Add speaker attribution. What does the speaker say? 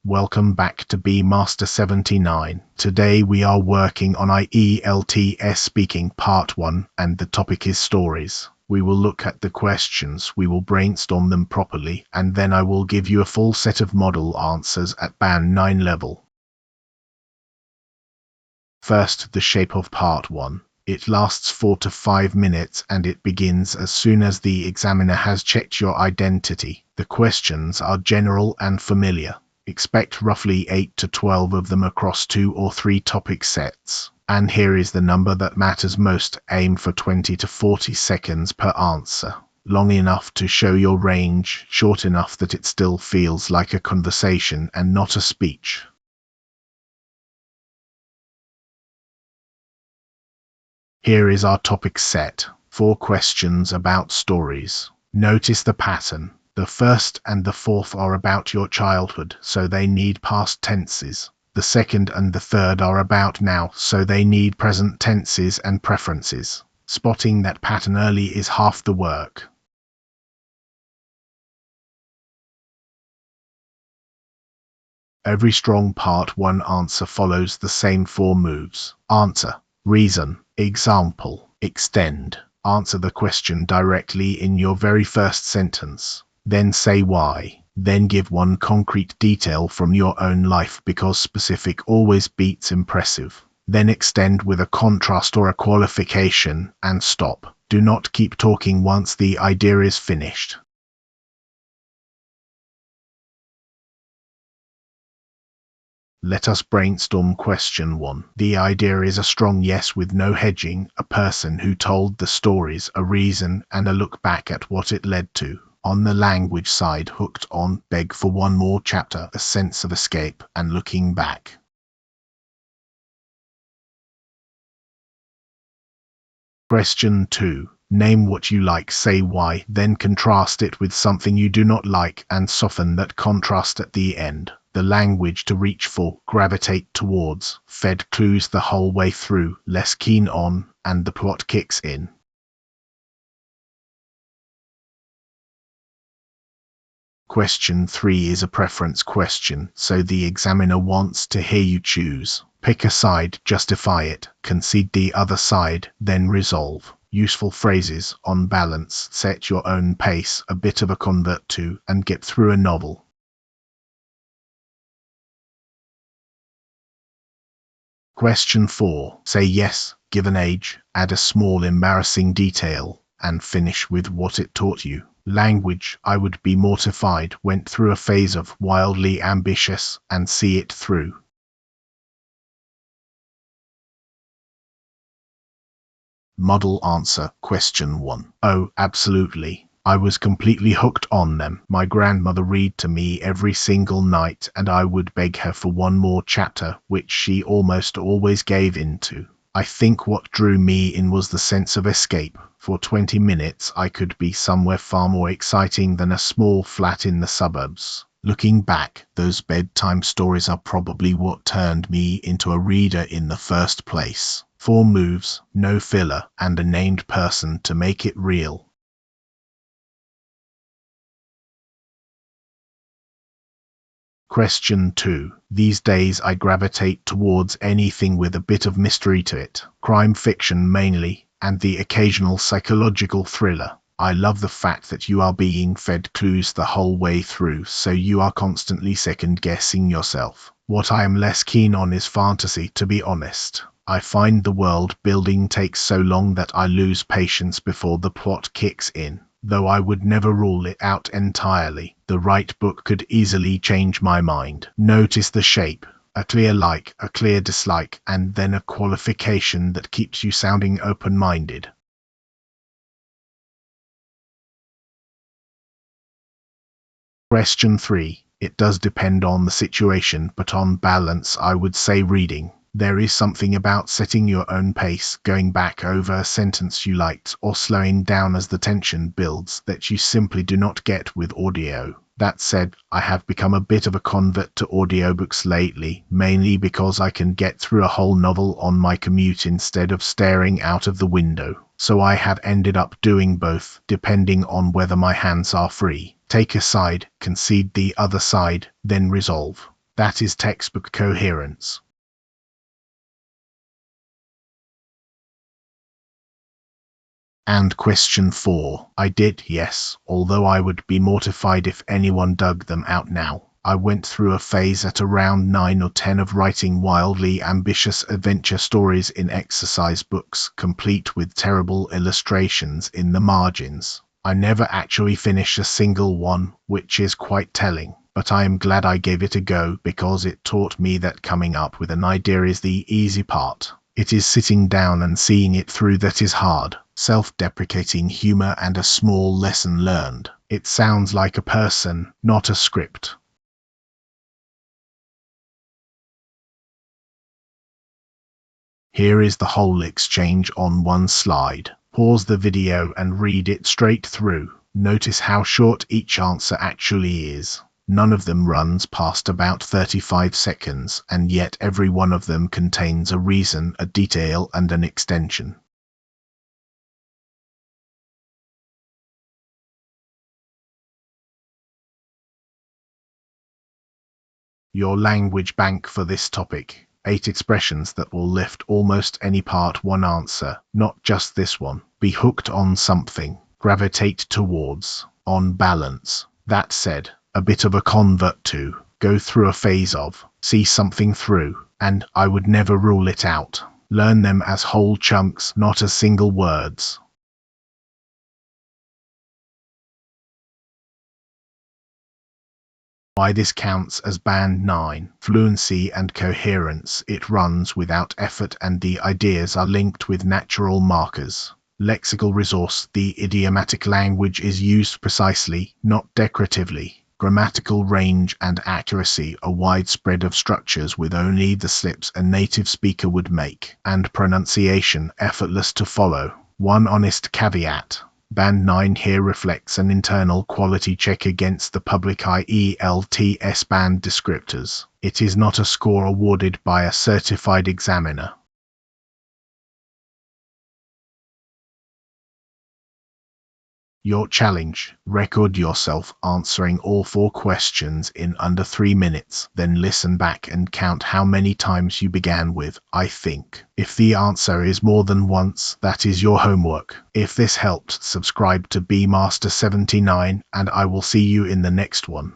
Speaker 1: Welcome back to B Master 79. Today we are working on ielts speaking part 1 and the topic is stories. We will look at the questions, we will brainstorm them properly, and then I will give you a full set of model answers at band 9 level. First, the shape of part 1. It lasts 4 to 5 minutes and it begins as soon as the examiner has checked your identity. The questions are general and familiar. Expect roughly 8 to 12 of them across 2 or 3 topic sets. And here is the number that matters most. Aim for 20 to 40 seconds per answer. Long enough to show your range, short enough that it still feels like a conversation and not a speech. Here is our topic set. 4 questions about stories. Notice the pattern. The first and the fourth are about your childhood, so they need past tenses. The second and the third are about now, so they need present tenses and preferences. Spotting that pattern early is half the work. Every strong part 1 answer follows the same 4 moves. Answer, reason, example, extend. Answer the question directly in your very first sentence. Then say why. Then give one concrete detail from your own life because specific always beats impressive. Then extend with a contrast or a qualification and stop. Do not keep talking once the idea is finished. Let us brainstorm question 1. The idea is a strong yes with no hedging, a person who told the stories, a reason, and a look back at what it led to. On the language side, hooked on, beg for one more chapter, a sense of escape, and looking back. Question 2. Name what you like, say why, then contrast it with something you do not like and soften that contrast at the end. The language to reach for, gravitate towards, fed clues the whole way through, less keen on, and the plot kicks in. Question 3 is a preference question, so the examiner wants to hear you choose. Pick a side, justify it, concede the other side, then resolve. Useful phrases, on balance, set your own pace, a bit of a convert to, and get through a novel. Question 4. Say yes, give an age, add a small embarrassing detail, and finish with what it taught you. Language, I would be mortified, went through a phase of wildly ambitious, and see it through. Model answer, question 1. Oh, absolutely. I was completely hooked on them. My grandmother read to me every single night, and I would beg her for one more chapter, which she almost always gave into. I think what drew me in was the sense of escape. For 20 minutes I could be somewhere far more exciting than a small flat in the suburbs. Looking back, those bedtime stories are probably what turned me into a reader in the first place. 4 moves, no filler, and a named person to make it real. Question 2. These days I gravitate towards anything with a bit of mystery to it. Crime fiction mainly, and the occasional psychological thriller. I love the fact that you are being fed clues the whole way through, so you are constantly second-guessing yourself. What I am less keen on is fantasy, to be honest. I find the world building takes so long that I lose patience before the plot kicks in. Though I would never rule it out entirely. The right book could easily change my mind. Notice the shape. A clear like, a clear dislike, and then a qualification that keeps you sounding open-minded. Question 3. It does depend on the situation, but on balance I would say reading. There is something about setting your own pace, going back over a sentence you liked, or slowing down as the tension builds, that you simply do not get with audio. That said, I have become a bit of a convert to audiobooks lately, mainly because I can get through a whole novel on my commute instead of staring out of the window. So I have ended up doing both, depending on whether my hands are free. Take a side, concede the other side, then resolve. That is textbook coherence. And question 4. I did, yes, although I would be mortified if anyone dug them out now. I went through a phase at around 9 or 10 of writing wildly ambitious adventure stories in exercise books, complete with terrible illustrations in the margins. I never actually finished a single one, which is quite telling. But I am glad I gave it a go, because it taught me that coming up with an idea is the easy part. It is sitting down and seeing it through that is hard. Self-deprecating humor and a small lesson learned. It sounds like a person, not a script. Here is the whole exchange on one slide. Pause the video and read it straight through. Notice how short each answer actually is. None of them runs past about 35 seconds, and yet every one of them contains a reason, a detail, and an extension. Your language bank for this topic. 8 expressions that will lift almost any part 1 answer, not just this one. Be hooked on something. Gravitate towards. On balance. That said, a bit of a convert to. Go through a phase of. See something through. And I would never rule it out. Learn them as whole chunks, not as single words. Why this counts as band 9. Fluency and coherence. It runs without effort and the ideas are linked with natural markers. Lexical resource. The idiomatic language is used precisely, not decoratively. Grammatical range and accuracy. A wide spread of structures with only the slips a native speaker would make. And pronunciation. Effortless to follow. One honest caveat. Band 9 here reflects an internal quality check against the public ielts band descriptors. It is not a score awarded by a certified examiner. Your challenge: record yourself answering all 4 questions in under 3 minutes, then listen back and count how many times you began with "I think." If the answer is more than once, that is your homework. If this helped, subscribe to BMaster79 and I will see you in the next one.